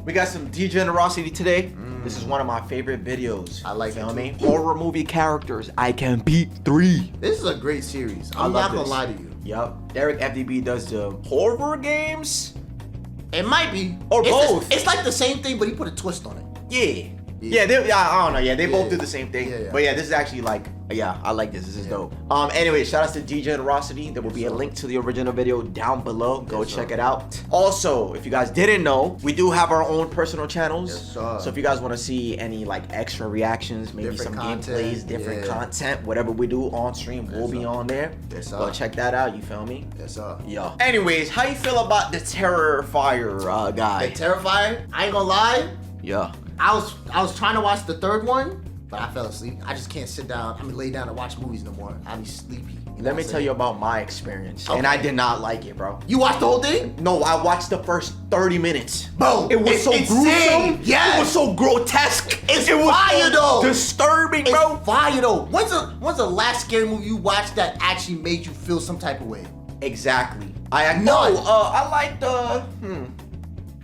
We got some Degenerocity today. This is one of my favorite videos. I like it me? too. Horror movie characters. I can beat 3. This is a great series. I'm not gonna lie to you. Yup. Derek FDB does the horror games. It might be. Or both. It's like the same thing, but he put a twist on it. Yeah. I don't know. Yeah, they both do the same thing. Yeah. But yeah, this is actually like, I like this. This is dope. Anyway, shout out to Degenerocity. There will be a link to the original video down below. Go check it out. Also, if you guys didn't know, we do have our own personal channels. Yes, sir. So if you guys want to see any like extra reactions, maybe Different some content, gameplays, different content, whatever we do on stream will be on there. Yes, sir. Go check that out. You feel me? Yes, sir. Yeah. Anyways, how you feel about the Terrifier guy? The Terrifier? I ain't gonna lie. Yeah. I was trying to watch the third one, but I fell asleep. I just can't sit down. Lay down and watch movies no more. I be sleepy. Let me tell you about my experience. Okay. And I did not like it, bro. You watched the whole thing? No, I watched the first 30 minutes. Bro, it was so gruesome. Yes. It was so grotesque. It was fire so though. Disturbing, bro. It's fire though. When's the last scary movie you watched that actually made you feel some type of way? Exactly. None. I like the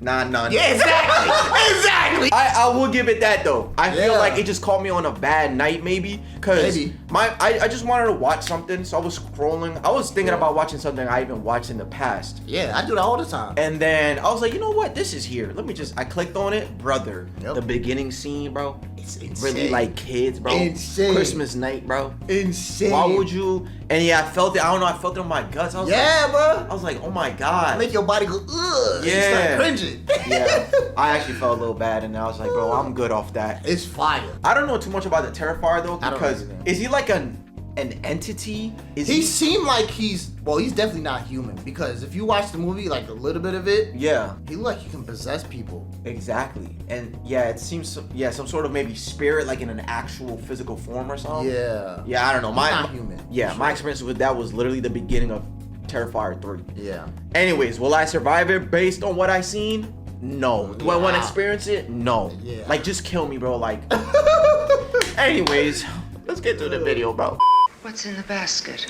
none. Yeah, exactly. Exactly. I will give it that though. I feel Yeah. like it just caught me on a bad night maybe. Cause Maybe. I just wanted to watch something, so I was scrolling. I was thinking about watching something I even watched in the past. Yeah, I do that all the time. And then I was like, you know what? This is here. I clicked on it. Brother, the beginning scene, bro. It's insane. Really like kids, bro. Insane. Christmas night, bro. Insane. Why would you? And yeah, I felt it. I don't know. I felt it in my guts. I was like, bro. I was like, oh my God. Make your body go, ugh. Yeah. You start cringing. Yeah. I actually felt a little bad, and I was like, bro, I'm good off that. It's fire. I don't know too much about the Terrifier though, I don't because either. is he like an entity? He seemed like he's definitely not human, because if you watch the movie, like a little bit of it, Yeah. he look like he can possess people. Exactly. And yeah, it seems some sort of maybe spirit, like in an actual physical form or something. Yeah. Yeah, I don't know. He's My not human. Yeah, my experience with that was literally the beginning of Terrifier 3. Yeah. Anyways, will I survive it based on what I seen? No. Do I want to Yeah. experience it? No. Yeah. Like, just kill me, bro. Like. Anyways, let's get to the video, bro. What's in the basket?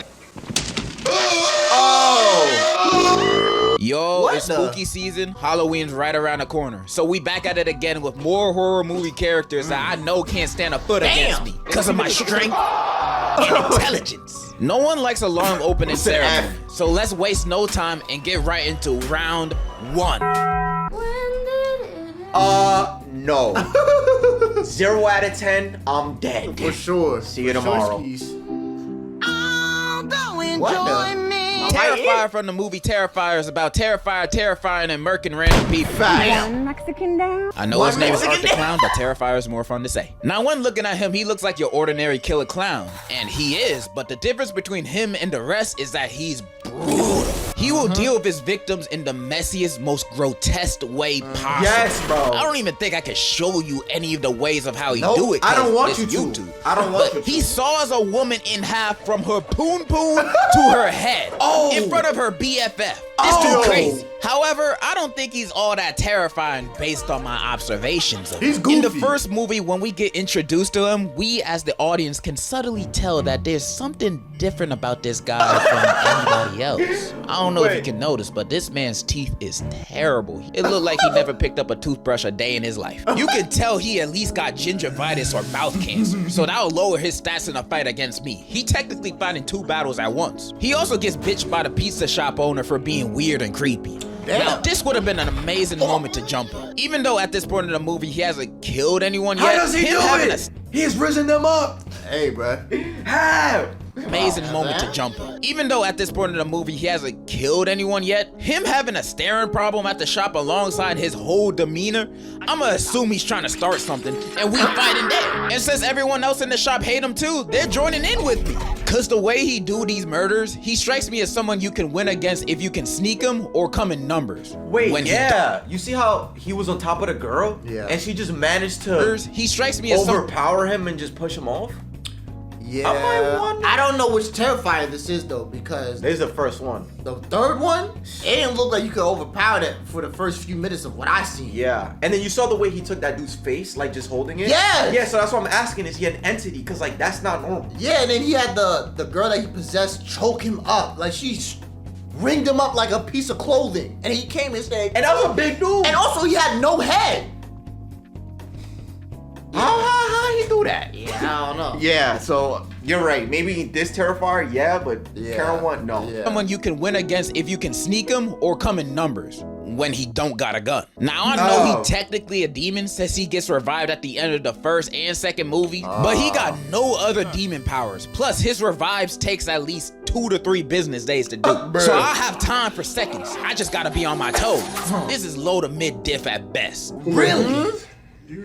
Oh! Yo, What it's the- spooky season. Halloween's right around the corner. So we back at it again with more horror movie characters that I know can't stand a foot against me because of my strength and intelligence. No one likes a long opening ceremony. So let's waste no time and get right into round 1. No. 0 out of 10, I'm dead. For sure. See you tomorrow. What the? Terrifier from the movie Terrifier is about Terrifier terrifying and murking random people. One Mexican down. I know One his name is Art Mexican the Clown, but Terrifier is more fun to say. Now, when looking at him, he looks like your ordinary killer clown. And he is, but the difference between him and the rest is that he's brutal. He will deal with his victims in the messiest, most grotesque way possible. Yes, bro. I don't even think I can show you any of the ways of how he Nope, do it. I don't 'cause want it's you to. YouTube. I don't want But you to. he saws a woman in half from her poon to her head. Oh. In front of her BFF. It's Oh. too crazy. However, I don't think he's all that terrifying based on my observations of him. He's In the goofy. first movie, when we get introduced to him, we as the audience can subtly tell that there's something different about this guy from anybody else. I don't know if you can notice, but this man's teeth is terrible. It looked like he never picked up a toothbrush a day in his life. You can tell he at least got gingivitis or mouth cancer, so that'll lower his stats in a fight against me. He technically fighting 2 battles at once. He also gets bitched by the pizza shop owner for being weird and creepy. Damn. Now, this would have been an amazing moment to jump in. Even though at this point in the movie he hasn't killed anyone yet, How does he him do having it? He's risen them up. Hey, bruh. How? amazing moment to jump in. Even though at this point in the movie he hasn't killed anyone yet, him having a staring problem at the shop alongside his whole demeanor, I'ma assume he's trying to start something and we fighting there. And since everyone else in the shop hate him too, they're joining in with me. Cause the way he do these murders, he strikes me as someone you can win against if you can sneak him or come in numbers. Wait, when yeah. You see how he was on top of the girl? Yeah. And she just managed to he strikes me as someone overpower him and just push him off? Yeah. I wonder- I don't know which Terrifier this is though, because This is the first one. the third one, it didn't look like you could overpower that for the first few minutes of what I seen. Yeah. And then you saw the way he took that dude's face, like just holding it? Yes! Yeah, so that's what I'm asking. Is he an entity? Because, like, that's not normal. Yeah, and then he had the girl that he possessed choke him up. Like, she's ringed him up like a piece of clothing. And he came and said, And that was a big dude. and also he had no head. How he do that? Yeah, I don't know. Yeah, so you're right. Maybe this Terrifier, yeah, but Karen one, no. Yeah. Someone you can win against if you can sneak him or come in numbers when he don't got a gun. Now I know he technically a demon since he gets revived at the end of the first and second movie, but he got no other demon powers. Plus his revives takes at least 2 to 3 business days to do. So I have time for seconds. I just gotta be on my toes. This is low to mid diff at best. Really?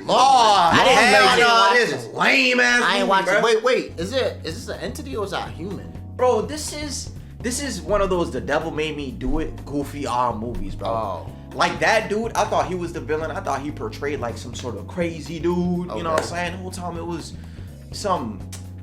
Oh, I didn't watch this it. lame ass. I ain't movie, watching. bro. Wait. Is this an entity or is that a human? Bro, this is one of those the devil made me do it goofy movies, bro. Oh. Like that dude, I thought he was the villain. I thought he portrayed like some sort of crazy dude. You know what I'm saying? The whole time it was some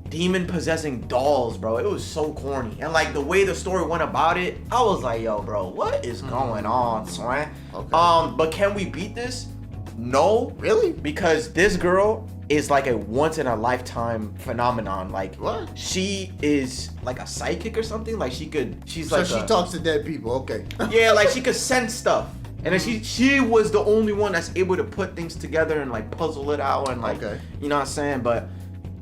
demon possessing dolls, bro. It was so corny. And like the way the story went about it, I was like, yo, bro, what is going on, son? Okay. But can we beat this? No. Really? Because this girl is like a once in a lifetime phenomenon. Like What? she is like a psychic or something. Like she's So like she talks to dead people. Okay. yeah, like she could sense stuff. And then she was the only one that's able to put things together and like puzzle it out and like you know what I'm saying? But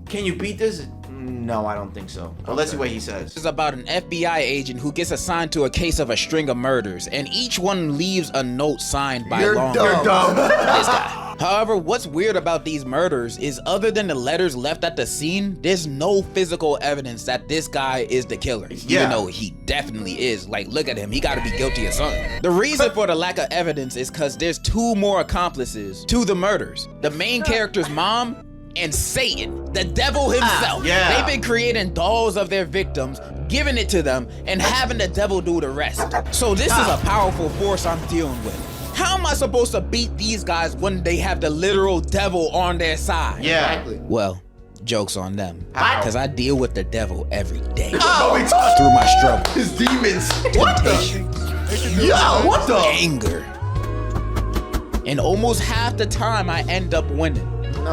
can you beat this? No, I don't think so. But let's see what he says. This is about an FBI agent who gets assigned to a case of a string of murders, and each one leaves a note signed by You're Long. dumb. You're dumb. This guy. However, what's weird about these murders is other than the letters left at the scene, there's no physical evidence that this guy is the killer. Yeah. Even though he definitely is. Like, look at him. He gotta be guilty of something. The reason for the lack of evidence is because there's 2 more accomplices to the murders. The main character's mom and Satan, the devil himself. yeah. They've been creating dolls of their victims, giving it to them, and having the devil do the rest. So this is a powerful force I'm dealing with. How am I supposed to beat these guys when they have the literal devil on their side? Yeah. Exactly. Well, joke's on them. How? Because I deal with the devil every day. Oh, talk Through my struggle. his demons. What Temptation. the? Yo, what the? Anger. And almost half the time I end up winning.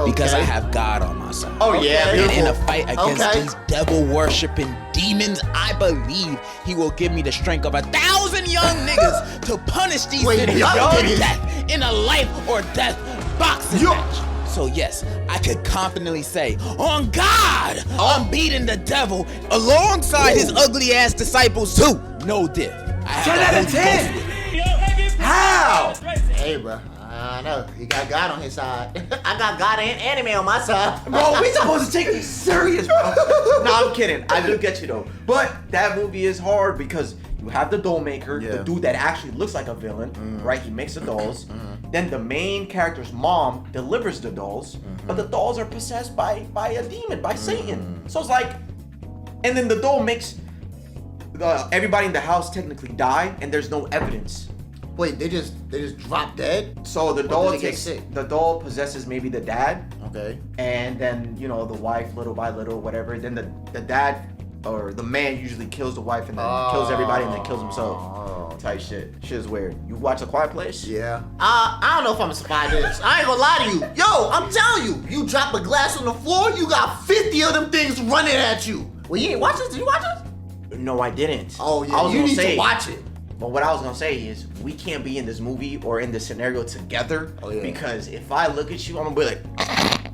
Because I have God on my side. Oh yeah, And in beautiful. a fight against these devil-worshipping demons, I believe he will give me the strength of 1,000 young niggas to punish these sinners young to niggas? death in a life or death boxing match. So yes, I could confidently say, on God, I'm beating the devil alongside his ugly ass disciples too. No diff. I have 10 the out of Holy 10. Ghost with me. How? Hey, bro. I know. He got God on his side. I got God and anime on my side. Bro, we supposed to take this serious, bro. No, I'm kidding. I do get you though. But that movie is hard because you have the doll maker, the dude that actually looks like a villain, right? He makes the dolls. Then the main character's mom delivers the dolls, but the dolls are possessed by a demon, by Satan. So it's like, and then the doll makes everybody in the house technically die, and there's no evidence. Wait, they just drop dead? So the Or doll did they get takes sick? the doll possesses maybe the dad, Okay. and then the wife little by little, whatever. Then the dad or the man usually kills the wife and then kills everybody and then kills himself. Type shit. Shit is weird. You watch A Quiet Place? Yeah. I don't know if I'm gonna survive this. I ain't gonna lie to you. Yo, I'm telling you, you drop a glass on the floor, you got 50 of them things running at you. Well, you ain't watch this? Did you watch this? No, I didn't. Oh yeah, I was you gonna need say, to watch it. But what I was gonna say is we can't be in this movie or in this scenario together because if I look at you, I'm gonna be like,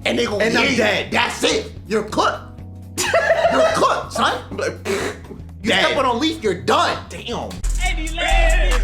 And they gonna And hear I'm you. dead. That's it. You're cooked. You're cooked, son. You dead. step on a leaf, you're done. Damn.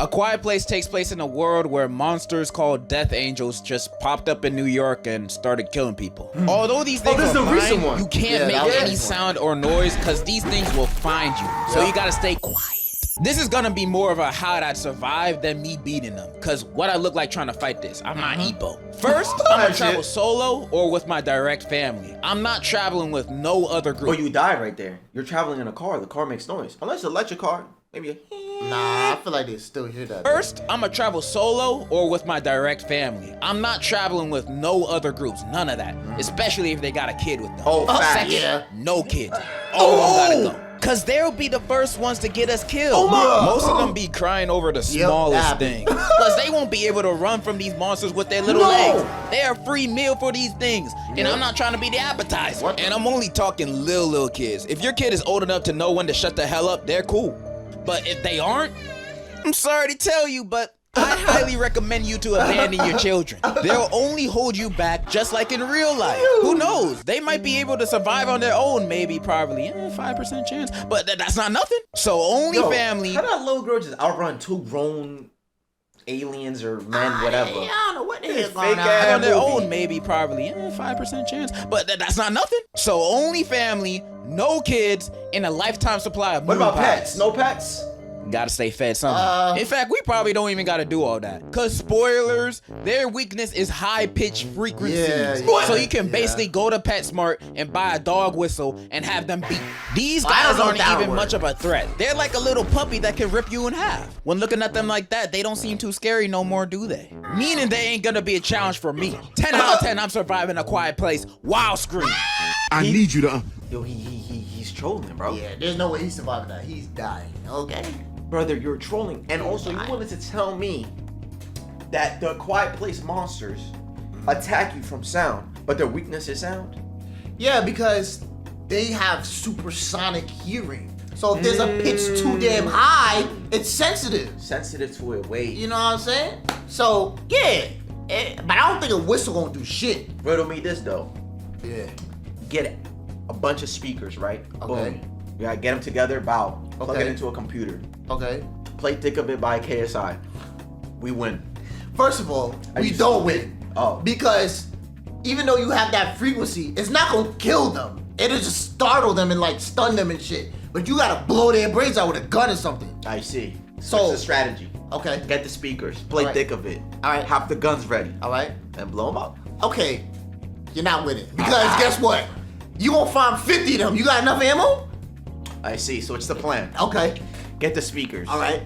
A Quiet Place takes place in a world where monsters called Death Angels just popped up in New York and started killing people. Although these things this is are the recent fine, one. you can't Yeah, make that was any the recent sound or noise because these things will find you. So you gotta stay quiet. This is gonna be more of a how'd I survive than me beating them. Cause what I look like trying to fight this, I'm not Ebo. First, I'm gonna travel solo or with my direct family. I'm not traveling with no other group. Well, you died right there. You're traveling in a car. The car makes noise. Unless it's an electric car. Maybe Nah, I feel like they still hear that. First, I'ma travel solo or with my direct family. I'm not traveling with no other groups, none of that. Especially if they got a kid with them. Oh, facts. Second, yeah. no kids. All of them gotta go. Cause they'll be the first ones to get us killed. Most of them be crying over the smallest that thing. Plus, they won't be able to run from these monsters with their little legs. They're a free meal for these things. And I'm not trying to be the appetizer. And I'm only talking little kids. If your kid is old enough to know when to shut the hell up, they're cool. But if they aren't, I'm sorry to tell you, but I highly recommend you to abandon your children. They'll only hold you back just like in real life. Who knows? They might be able to survive on their own, maybe, probably. 5% chance, but that's not nothing. So only family. How that little girl just outrun 2 grown aliens or men, whatever? I don't know what the hell's going fake on. ass On their movie. own, maybe, probably. 5% chance, but that's not nothing. So only family, no kids, and a lifetime supply of What movie about pets? pass. No pets? Gotta stay fed somehow. In fact, we probably don't even gotta do all that. Cause spoilers, their weakness is high-pitched frequencies. Yeah. So you can basically go to PetSmart and buy a dog whistle and have them beat. These I don't guys know aren't if that'll even work. much of a threat. They're like a little puppy that can rip you in half. When looking at them like that, they don't seem too scary no more, do they? Meaning they ain't gonna be a challenge for me. 10 out of 10, I'm surviving a quiet place. Wow, scream. I need you to. Yo, he's trolling, bro. Yeah, there's no way he's surviving that. He's dying. Okay. Brother, you're trolling. And also, you Dying. wanted to tell me that the Quiet Place monsters attack you from sound, but their weakness is sound? Yeah, because they have supersonic hearing. So if there's a pitch too damn high, it's sensitive. Sensitive to it, wait. You know what I'm saying? So yeah, but I don't think a whistle gonna do shit. Riddle me this, though. Yeah. Get a bunch of speakers, right? Okay. Boom. You gotta get them together, plug Okay. it into a computer. Okay. Play Thick of It by KSI. We win. First of all, Are we you don't serious? win. Oh. Because even though you have that frequency, it's not gonna kill them. It'll just startle them and like stun them and shit. But you gotta blow their brains out with a gun or something. I see. So- What's the strategy? Okay. Get the speakers, play Alright. Thick of It. Alright. Have the guns ready. Alright? And blow them up. Okay. You're not winning. Because guess what? You gonna find 50 of them. You got enough ammo? I see. So it's the plan. Okay. Get the speakers. Alright.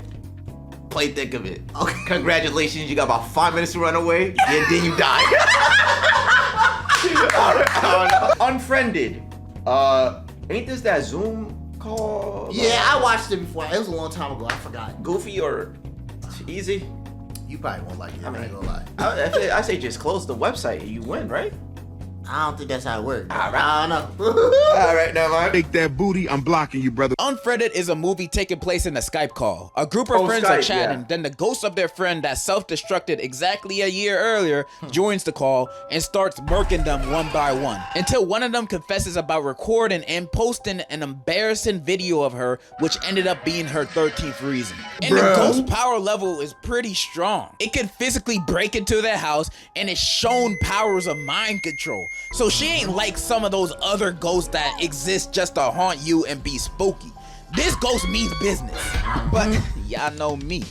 Play Thick of It. Okay. Congratulations, you got about 5 minutes to run away, and then you die. Unfriended. Ain't this that Zoom call? Yeah, I watched it before. It was a long time ago. I forgot. Goofy or easy? You probably won't like it. I ain't gonna lie. I say just close the website and you win, right? I don't think that's how it works. Alright. I don't know. All right, never mind. Take that booty. I'm blocking you, brother. Unfriended is a movie taking place in a Skype call. A group of friends are Skype, chatting, yeah. then the ghost of their friend that self-destructed exactly a year earlier joins the call and starts murking them one by one. Until one of them confesses about recording and posting an embarrassing video of her, which ended up being her 13th reason. And the ghost power level is pretty strong. It can physically break into their house and it's shown powers of mind control. So she ain't like some of those other ghosts that exist just to haunt you and be spooky. This ghost means business. But y'all know me.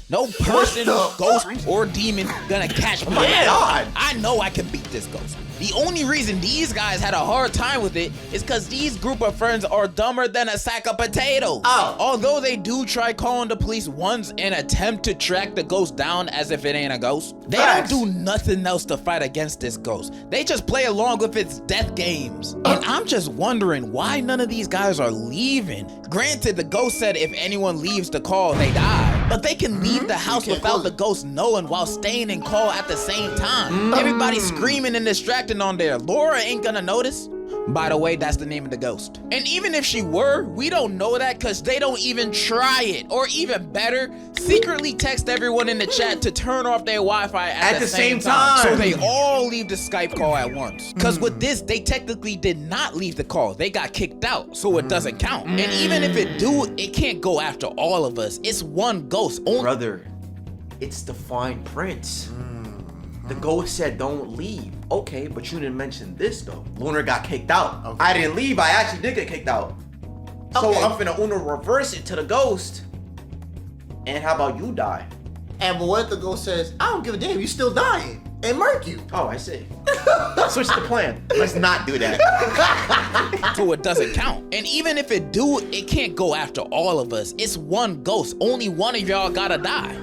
No person, ghost, or demon gonna catch me. God. I know I can beat this ghost. The only reason these guys had a hard time with it is because these group of friends are dumber than a sack of potatoes. Oh. Although they do try calling the police once and attempt to track the ghost down as if it ain't a ghost, they Facts. don't do nothing else to fight against this ghost. They just play along with its death games. And I'm just wondering why none of these guys are leaving. Granted, the ghost said if anyone leaves the call, they die. But they can leave the house can't without close the it. ghost knowing while staying in call at the same time. Everybody's screaming and distracting on there. Laura ain't gonna notice. By the way, that's the name of the ghost. And even if she were, we don't know that because they don't even try it. Or even better, secretly text everyone in the chat to turn off their Wi-Fi at the same time. So they all leave the Skype call at once. Because with this, they technically did not leave the call. They got kicked out, so it doesn't count. And even if it do, it can't go after all of us. It's one ghost. Only Brother, it's the fine print. The ghost said don't leave. Okay, but you didn't mention this though. Lunar got kicked out. Okay. I didn't leave, I actually did get kicked out. So Okay. I'm finna Uno reverse it to the ghost. And how about you die? And but what if the ghost says, I don't give a damn, you still dying, and murk you. Oh, I see. Switch the plan. Let's not do that. so it doesn't count. And even if it do, it can't go after all of us. It's one ghost. Only one of y'all gotta die.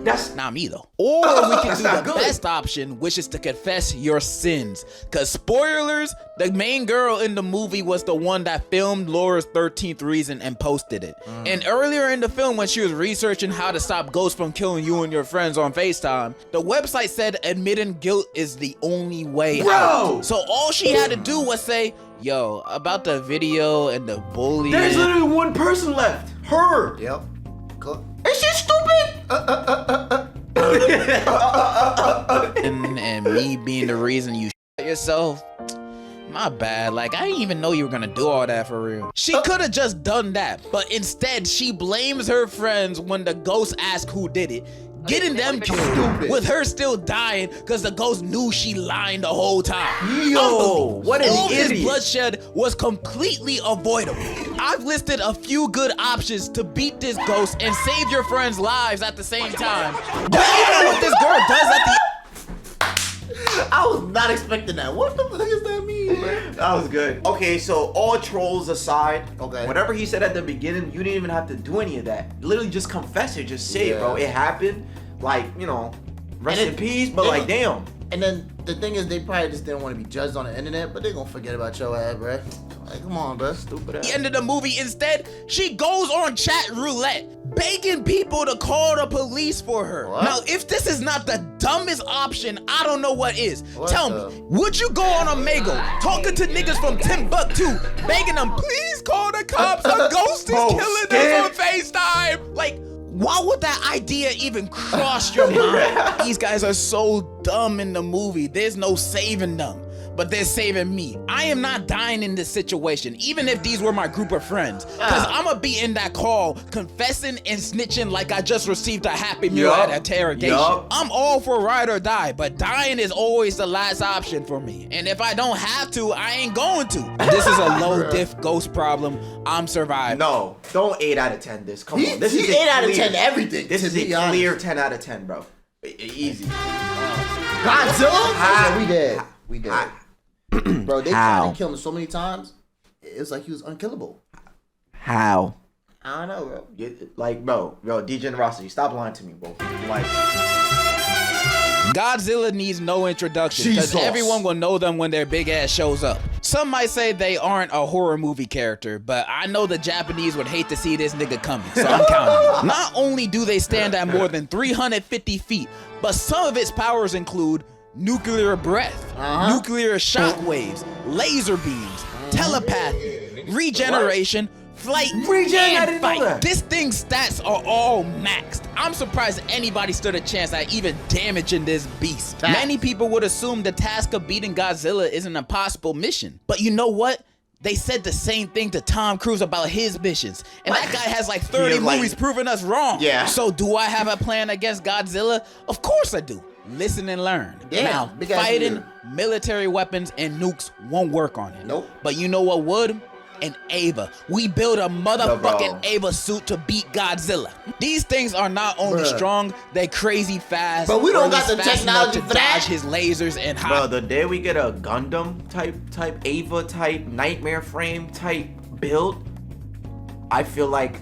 That's Not me though. Or we can That's do not the good. best option, which is to confess your sins. Cause spoilers, the main girl in the movie was the one that filmed Laura's 13th reason and posted it. And earlier in the film, when she was researching how to stop ghosts from killing you and your friends on FaceTime, the website said admitting guilt is the only way out. So all she had to do was say, yo, about the video and the bullying. There's literally one person left. Her. Yep. Is she stupid? And me being the reason you yourself. My bad. Like, I didn't even know you were gonna do all that for real. She could have just done that, but instead she blames her friends when the ghost asked who did it, getting them killed with her still dying because the ghost knew she lied the whole time. Yo, what an all idiot. this bloodshed was completely avoidable. I've listed a few good options to beat this ghost and save your friends' lives at the same time. Do you know what this girl does at the I was not expecting that. What the fuck does that mean, man? That was good. Okay, so all trolls aside, Okay. whatever he said at the beginning, you didn't even have to do any of that. Literally just confess it, just say it, Yeah. bro. It happened. Like, you know, rest And in it- peace, but it- like, damn. And then the thing is, they probably just didn't want to be judged on the internet, but they gonna forget about your ass, bruh. Like, come on, bruh. Stupid ass. end of the movie? Instead, she goes on chat roulette, begging people to call the police for her. What? Now, if this is not the dumbest option, I don't know what is. What Tell the- me, would you go on Omegle, talking to niggas from Timbuktu, begging them, please call the cops, a ghost is Bro, killing scared. us on FaceTime? Like, why would that idea even cross your mind? These guys are so dumb in the movie. There's no saving them, but they're saving me. I am not dying in this situation, even if these were my group of friends. Cause I'ma be in that call, confessing and snitching like I just received a Happy Meal Yup. at interrogation. Yup. I'm all for ride or die, but dying is always the last option for me. And if I don't have to, I ain't going to. This is a low diff ghost problem. I'm surviving. No, don't 8 out of 10 this. Come on. This He is a 8 out of clear- 10 everything. This to is a be honest. clear 10 out of 10, bro. Easy. Godzilla? How- Yeah, we dead. We dead. Bro, they How? tried to kill him so many times. It's like he was unkillable. How? I don't know, bro. Like, bro, Degenerocity, stop lying to me, bro. Like, Godzilla needs no introduction because Jesus. everyone will know them when their big ass shows up. Some might say they aren't a horror movie character, but I know the Japanese would hate to see this nigga coming, so I'm counting it. Not only do they stand at more than 350 feet, but some of its powers include nuclear breath, nuclear shockwaves, laser beams, telepathy, regeneration, flight, Regen, I and didn't know fight. that. This thing's stats are all maxed. I'm surprised anybody stood a chance at even damaging this beast. Facts. Many people would assume the task of beating Godzilla is an impossible mission. But you know what? They said the same thing to Tom Cruise about his missions. And that guy has like 30 Yeah, like- movies proving us wrong. Yeah. So do I have a plan against Godzilla? Of course I do. Listen and learn. Yeah, Now, big ass fighting leader. military weapons and nukes won't work on it. Nope. But you know what would? An Ava. We build a motherfucking bro. Ava suit to beat Godzilla. These things are not only Bruh. strong, they crazy fast. But we don't or at got least the fast enough technology to for that. dodge his lasers and bro, hop. the day we get a Gundam type Ava type nightmare frame type build, I feel like,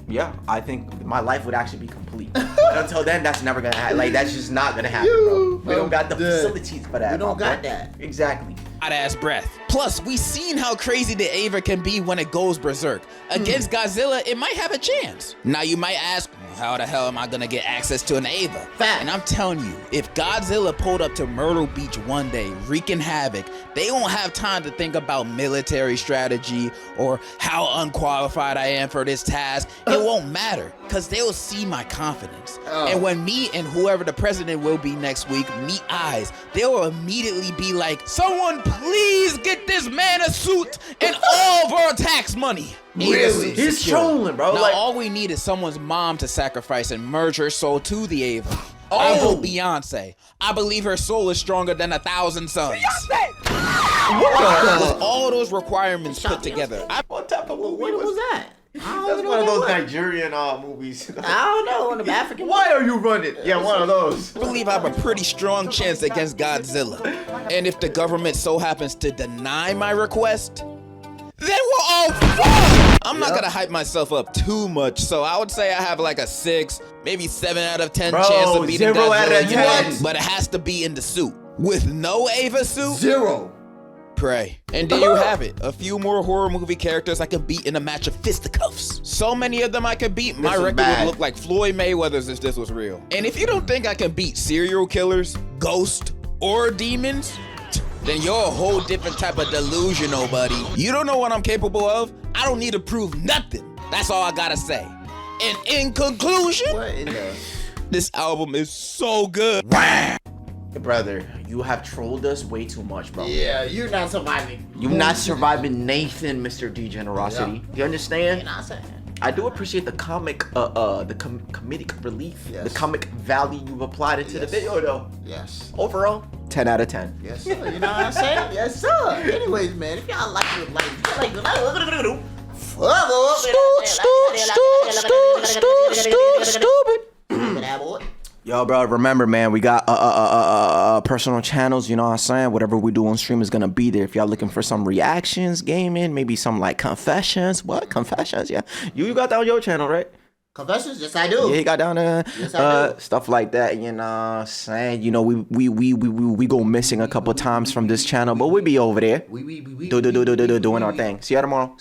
yeah, I think my life would actually be complete. And until then, that's never gonna happen. Like, that's just not gonna happen, bro. We don't got the dead. facilities for that. We don't my got boy. that. Exactly. Hot ass breath. Plus, we seen how crazy the Ava can be when it goes berserk. Against Godzilla, it might have a chance. Now you might ask, how the hell am I gonna get access to an Ava? Fact. And I'm telling you, if Godzilla pulled up to Myrtle Beach one day, wreaking havoc, they won't have time to think about military strategy or how unqualified I am for this task. It won't matter, because they'll see my confidence. And when me and whoever the president will be next week meet eyes, they'll immediately be like, someone please get this man a suit and all of our tax money. Really? He's Secure. trolling, bro. Now Like, all we need is someone's mom to sacrifice and merge her soul to the Ava. I vote Beyonce. I believe her soul is stronger than 1,000 suns. With all those requirements put together, what type of movie What was was that? I don't That's know one of what those that was. Nigerian movies. I don't know. One of the African. Why are you running? Yeah, one of those. I believe I have a pretty strong chance against Godzilla. And if the government so happens to deny my request, then we're all fucked. I'm not gonna hype myself up too much, so I would say I have like a 6, maybe 7 out of 10 Bro, chance of beating 0 out of Godzilla. 10. But it has to be in the suit. With no Ava suit, 0. pray. And there you have it. A few more horror movie characters I could beat in a match of fisticuffs. So many of them I could beat, my This is record bad. would look like Floyd Mayweather's if this was real. And if you don't think I can beat serial killers, ghosts, or demons, then you're a whole different type of delusional, buddy. You don't know what I'm capable of? I don't need to prove nothing. That's all I gotta say. And in conclusion, What in the... this album is so good. Brother, you have trolled us way too much, bro. Yeah, you're not surviving. You're not surviving Nathan, Mr. Degenerocity. Yeah. You understand? You know what I'm saying? I do appreciate the comedic relief, Yes. the comic value you've applied into the Yes. video, though. Yes. Overall, 10 out of 10. Yes, sir. You know what I'm saying? Yes, sir. Anyways, man, if y'all like it, follow up. Yo, bro, remember, man, we got personal channels, you know what I'm saying? Whatever we do on stream is gonna be there. If y'all looking for some reactions, gaming, maybe some like confessions. What? Confessions? Yeah. You got that on your channel, right? Confessions? Yes, I do. Yeah, he got down there. Yes, I do. Stuff like that, you know what I'm saying? You know, we go missing a couple times from this channel, but we be over there. We Doing our thing. See y'all tomorrow.